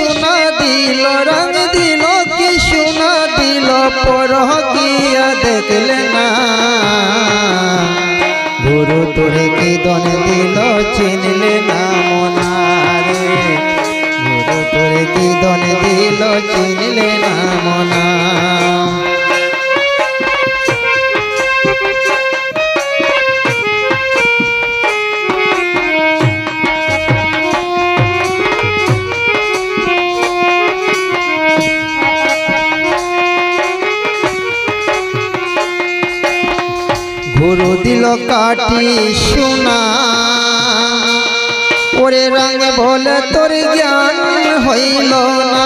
সোনা দিল রং দিল কি সোনা দিল পরকিয়া দেখলে না গুরু তোরে কি দন দিল চিনলে না মনারে গুরু তোরে কি দন দিল চিনলে না মনা गुरु दिल काटी सुना ओरे रंग बोले तोर ज्ञान हईल ना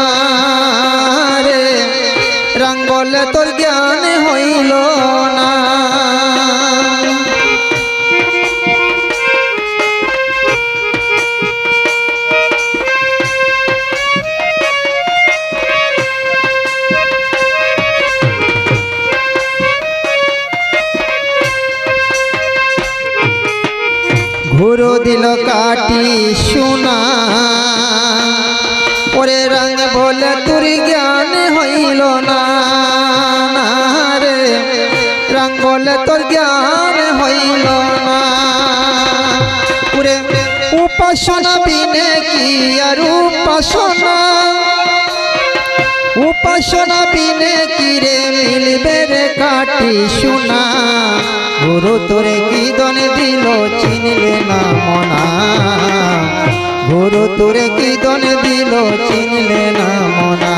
रे रंग बोले तोर ज्ञान हईल ना गुरु दिल काटी सुना ओरे रंग बोले तुर ज्ञान हईल ना रे रंग बोले तोर ज्ञान हईल ना उपासना बिने की और उपासना बिने की रे मिलबे रे काटी सुना गुरु तोरे की दन दिल चिनले ना मना गुरु तोरे की दन दिल चिनले ना मना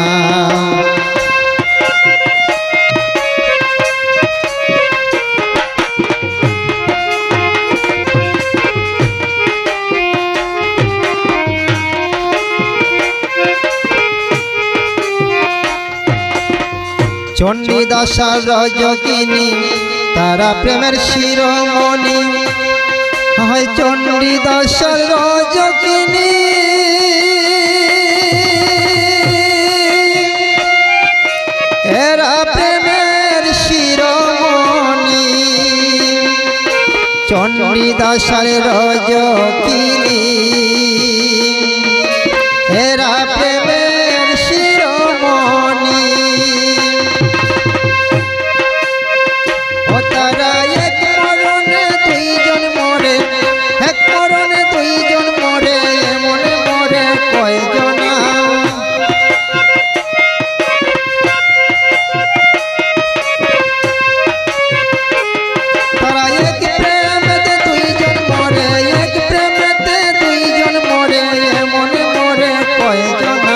चंडीदासार रजकिनी तारा प्रेमेर शिरोमणि हाय चंडीदासार रजकिनी एरा प्रेमेर शिरोमणि चंडीदासार रजकिनी एरा प्रेमेर शिरोमणि तारा एक मरणे दुईजन मरे एक मरणे दुईजन मरे एमन मरे कयजना तारा एक प्रेमेते दुईजन मरे एक प्रेमेते दुईजन मरे एमन मरे कयजना